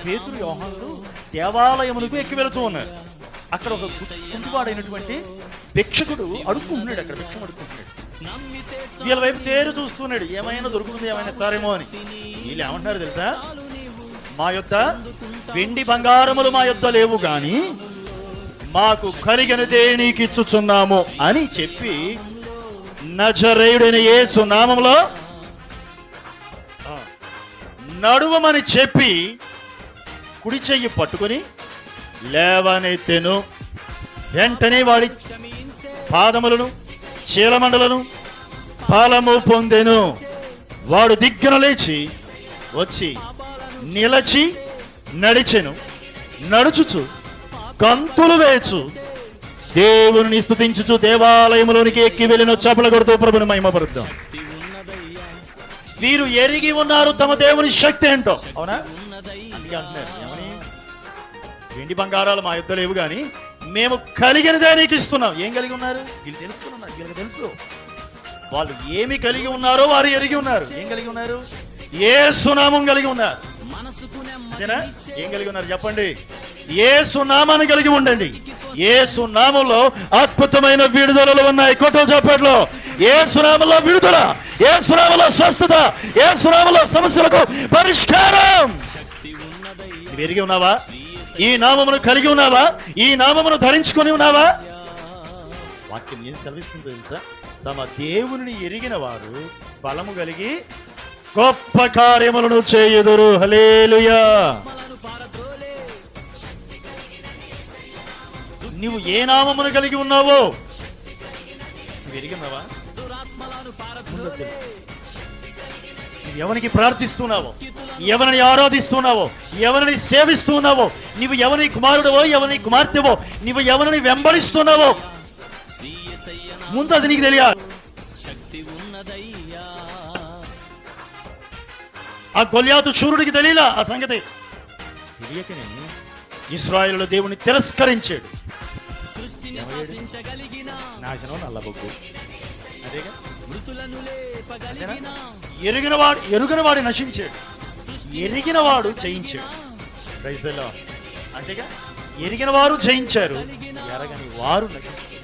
పేతురు యోహానులు దేవాలయమునకు ఎక్కి వెళుతూ ఉన్నారు. అక్కడ ఒక కుంటివాడైనటువంటి భిక్షకుడు అడుక్కుంటున్నాడు. అక్కడ భిక్షం అడుక్కుంటున్నాడు. వీళ్ళ వైపు తేరు చూస్తున్నాడు, ఏమైనా దొరుకుతుంది, ఏమైనా ఇస్తారేమో అని. వీళ్ళు ఏమంటున్నారు తెలుసా? మా యొద్ద వెండి బంగారములు మా యొద్ద లేవు గాని మాకు కలిగినదే నీకు ఇచ్చుచున్నాము అని చెప్పి నజరేయుడైన యేసు నామములో నడువమని చెప్పి కుడి చెయ్యి పట్టుకొని లేవనెత్తెను. వెంటనే వాడి పాదములను చీలమండలను ఫలము పొందెను. వాడు దిగ్గున లేచి వచ్చి నిలచి నడిచెను. నడుచుచు గంతులు వేచు దేవుని స్తుతించుచు దేవాలయములోనికి ఎక్కి వెళ్ళిన. చపల కొడుతూ ప్రభుని మహిమపరుద్దాం. వీరు ఎరిగి ఉన్నారు తమ దేవుని శక్తి ఏంటో. అవునా? అందుకే అంటున్నారు, ఏమని? వెండి బంగారాలు మా యుద్ధ లేవు కానీ మేము కలిగినదే నీకు ఇస్తున్నాం. ఏం కలిగి ఉన్నారు? వీళ్ళు తెలుసుకున్నారు, వీళ్ళకి తెలుసు. వాళ్ళు ఏమి కలిగి ఉన్నారో వారు ఎరిగి ఉన్నారు. ఏం కలిగి ఉన్నారు? యేసు నామం కలిగి ఉన్నారు. అంతేనా? ఏం కలిగి ఉన్నారు చెప్పండి? యేసు నామాన్ని కలిగి ఉండండి. యేసు నామంలో అద్భుతమైన విడుదలలు ఉన్నాయి. కొట్ట చప్పట్లో యేసు నామంలో విడుదల, యేసు నామంలో స్వస్థత, యేసు నామంలో సమస్యలకు పరిష్కారం. ఎరిగి ఉన్నావా? ఈ నామమును కలిగి ఉన్నావా? ఈ నామమును ధరించుకొని ఉన్నావా? వాక్యం ఏం సెలవిస్తుందో తెలుసా? తమ దేవుని ఎరిగిన వారు బలము కలిగి గొప్ప కార్యములను చేయుదురు. హల్లెలూయా. నువ్వు ఏ నామమును కలిగి ఉన్నావో నువ్వు ఎరిగినావా? నువ్వు ఎవరికి ప్రార్థిస్తున్నావో, ఎవరిని ఆరాధిస్తున్నావో, ఎవరిని సేవిస్తున్నావో, నువ్వు ఎవరి కుమారుడవో, ఎవరి కుమార్తెవో, నువ్వు ఎవరిని వెంబడిస్తున్నావో ముందు అది నీకు తెలియాలి. ఆ గొల్యాతు శూరుడికి తెలియలా ఆ సంగతి. తెలియకనే ఇశ్రాయేలు దేవుని తిరస్కరించాడు. నాశనం నల్లబొగ్గు. అదేగా ఎరుగనవాడు నశించాడు, ఎరిగినవాడు జయించాడు. Praise the lord. అంతేగా ఎరిగిన వారు జయించారు, ఎరగని వారు నశించారు.